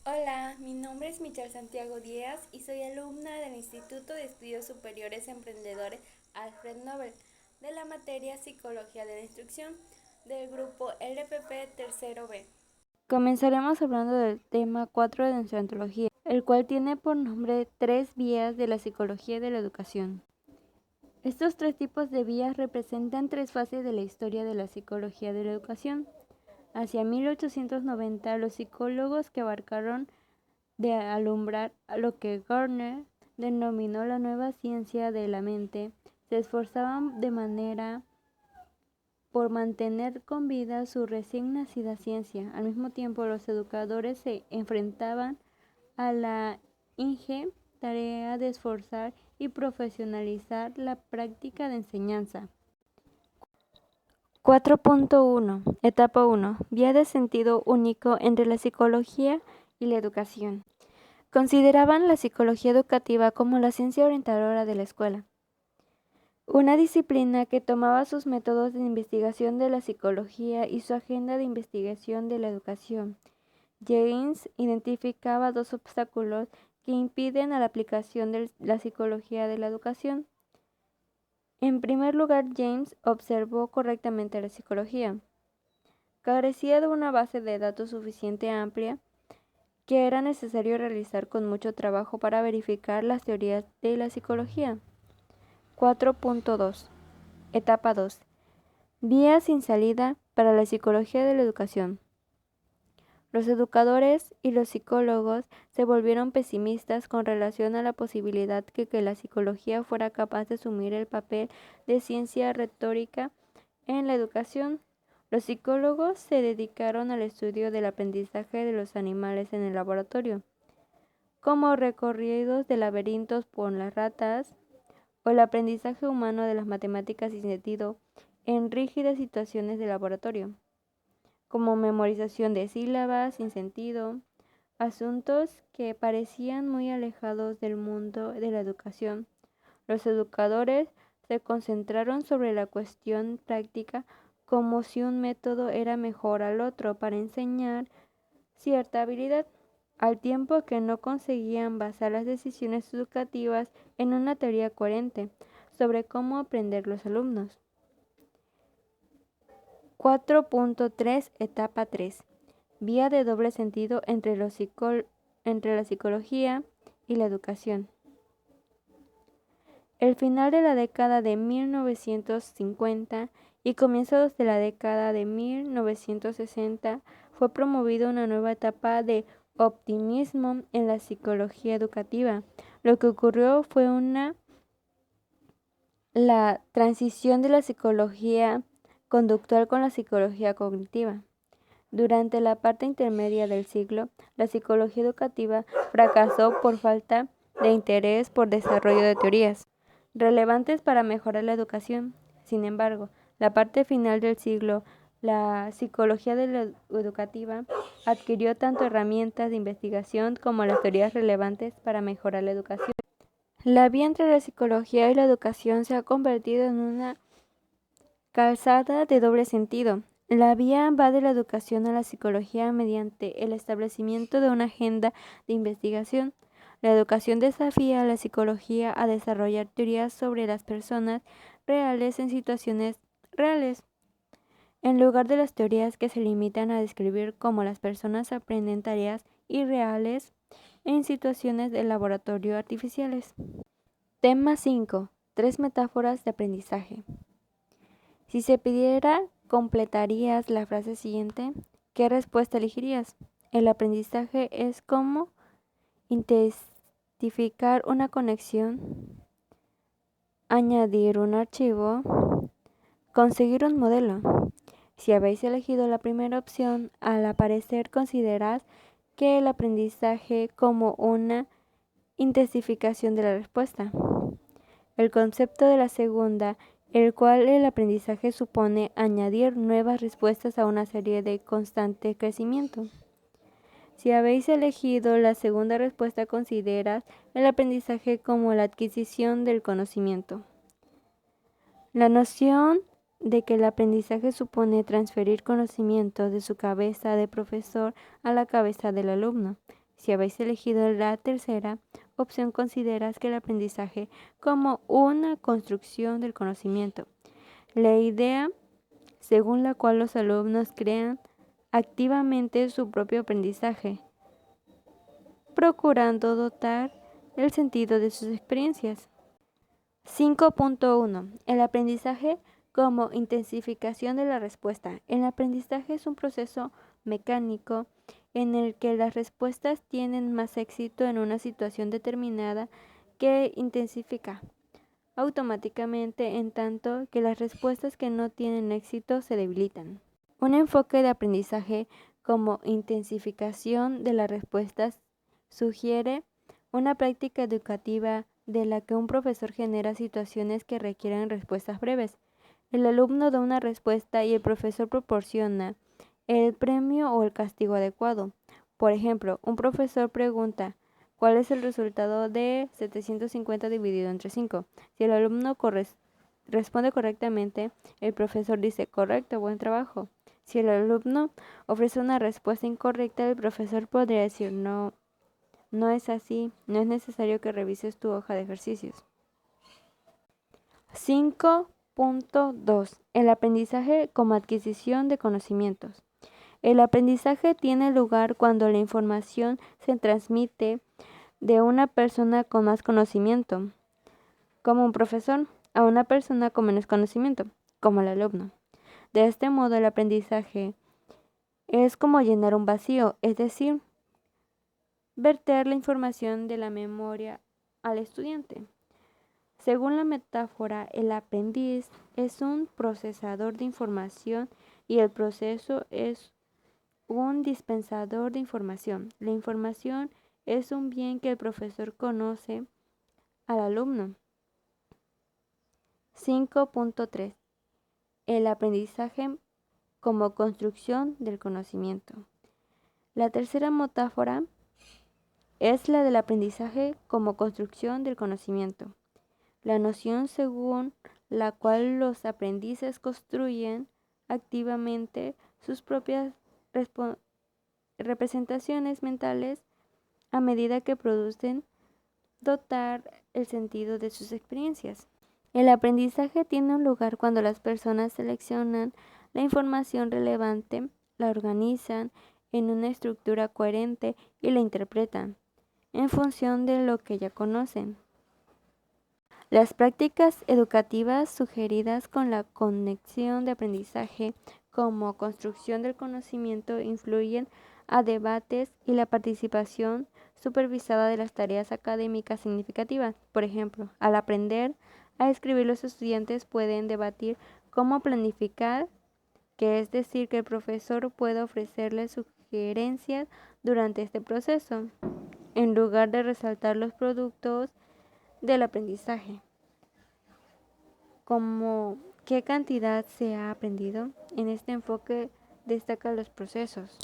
Hola, mi nombre es Michelle Santiago Díaz y soy alumna del Instituto de Estudios Superiores Emprendedores Alfred Nobel de la materia Psicología de la Instrucción del grupo LPP Tercero B. Comenzaremos hablando del tema 4 de nuestra antología, el cual tiene por nombre Tres vías de la psicología de la educación. Estos tres tipos de vías representan tres fases de la historia de la psicología de la educación. Hacia 1890, los psicólogos que abarcaron de alumbrar a lo que Gardner denominó la nueva ciencia de la mente, se esforzaban de manera por mantener con vida su recién nacida ciencia. Al mismo tiempo, los educadores se enfrentaban a la ingente tarea de esforzar y profesionalizar la práctica de enseñanza. 4.1 Etapa 1. Vía de sentido único entre la psicología y la educación. Consideraban la psicología educativa como la ciencia orientadora de la escuela, una disciplina que tomaba sus métodos de investigación de la psicología y su agenda de investigación de la educación. James identificaba dos obstáculos que impiden a la aplicación de la psicología de la educación. En primer lugar, James observó correctamente la psicología. Carecía de una base de datos suficiente amplia que era necesario realizar con mucho trabajo para verificar las teorías de la psicología. 4.2 Etapa 2. Vía sin salida para la psicología de la educación. Los educadores y los psicólogos se volvieron pesimistas con relación a la posibilidad de que la psicología fuera capaz de asumir el papel de ciencia retórica en la educación. Los psicólogos se dedicaron al estudio del aprendizaje de los animales en el laboratorio, como recorridos de laberintos por las ratas, o el aprendizaje humano de las matemáticas sin sentido en rígidas situaciones de laboratorio, como memorización de sílabas sin sentido, asuntos que parecían muy alejados del mundo de la educación. Los educadores se concentraron sobre la cuestión práctica como si un método era mejor al otro para enseñar cierta habilidad, al tiempo que no conseguían basar las decisiones educativas en una teoría coherente sobre cómo aprender los alumnos. 4.3 Etapa 3. Vía de doble sentido entre la psicología y la educación. El final de la década de 1950 y comienzos de la década de 1960 fue promovida una nueva etapa de optimismo en la psicología educativa. Lo que ocurrió fue la transición de la psicología conductual con la psicología cognitiva. Durante la parte intermedia del siglo, la psicología educativa fracasó por falta de interés por desarrollo de teorías relevantes para mejorar la educación. Sin embargo, la parte final del siglo, la psicología educativa adquirió tanto herramientas de investigación como las teorías relevantes para mejorar la educación. La vía entre la psicología y la educación se ha convertido en una calzada de doble sentido. La vía va de la educación a la psicología mediante el establecimiento de una agenda de investigación. La educación desafía a la psicología a desarrollar teorías sobre las personas reales en situaciones reales, en lugar de las teorías que se limitan a describir cómo las personas aprenden tareas irreales en situaciones de laboratorio artificiales. Tema 5. Tres metáforas de aprendizaje. Si se pidiera, completarías la frase siguiente. ¿Qué respuesta elegirías? El aprendizaje es como intensificar una conexión, añadir un archivo, conseguir un modelo. Si habéis elegido la primera opción, al aparecer considerad que el aprendizaje como una intensificación de la respuesta. El concepto de la segunda, el cual el aprendizaje supone añadir nuevas respuestas a una serie de constante crecimiento. Si habéis elegido la segunda respuesta, consideras el aprendizaje como la adquisición del conocimiento. La noción de que el aprendizaje supone transferir conocimiento de su cabeza de profesor a la cabeza del alumno. Si habéis elegido la tercera opción, consideras que el aprendizaje como una construcción del conocimiento. La idea según la cual los alumnos crean activamente su propio aprendizaje, procurando dotar el sentido de sus experiencias. 5.1. El aprendizaje como intensificación de la respuesta. El aprendizaje es un proceso mecánico en el que las respuestas tienen más éxito en una situación determinada que intensifica automáticamente, en tanto que las respuestas que no tienen éxito se debilitan. Un enfoque de aprendizaje como intensificación de las respuestas sugiere una práctica educativa de la que un profesor genera situaciones que requieren respuestas breves. El alumno da una respuesta y el profesor proporciona el premio o el castigo adecuado. Por ejemplo, un profesor pregunta: ¿cuál es el resultado de 750 dividido entre 5? Si el alumno responde correctamente, el profesor dice: correcto, buen trabajo. Si el alumno ofrece una respuesta incorrecta, el profesor podría decir: no es así, no es necesario que revises tu hoja de ejercicios. 5.2. El aprendizaje como adquisición de conocimientos. El aprendizaje tiene lugar cuando la información se transmite de una persona con más conocimiento, como un profesor, a una persona con menos conocimiento, como el alumno. De este modo, el aprendizaje es como llenar un vacío, es decir, verter la información de la memoria al estudiante. Según la metáfora, el aprendiz es un procesador de información y el proceso es un dispensador de información. La información es un bien que el profesor conoce al alumno. 5.3. El aprendizaje como construcción del conocimiento. La tercera metáfora es la del aprendizaje como construcción del conocimiento. La noción según la cual los aprendices construyen activamente sus propias representaciones mentales a medida que producen dotar el sentido de sus experiencias. El aprendizaje tiene un lugar cuando las personas seleccionan la información relevante, la organizan en una estructura coherente y la interpretan en función de lo que ya conocen. Las prácticas educativas sugeridas con la conexión de aprendizaje como construcción del conocimiento influyen a debates y la participación supervisada de las tareas académicas significativas. Por ejemplo, al aprender a escribir, los estudiantes pueden debatir cómo planificar, que es decir, que el profesor pueda ofrecerles sugerencias durante este proceso, en lugar de resaltar los productos del aprendizaje, como qué cantidad se ha aprendido. En este enfoque destacan los procesos.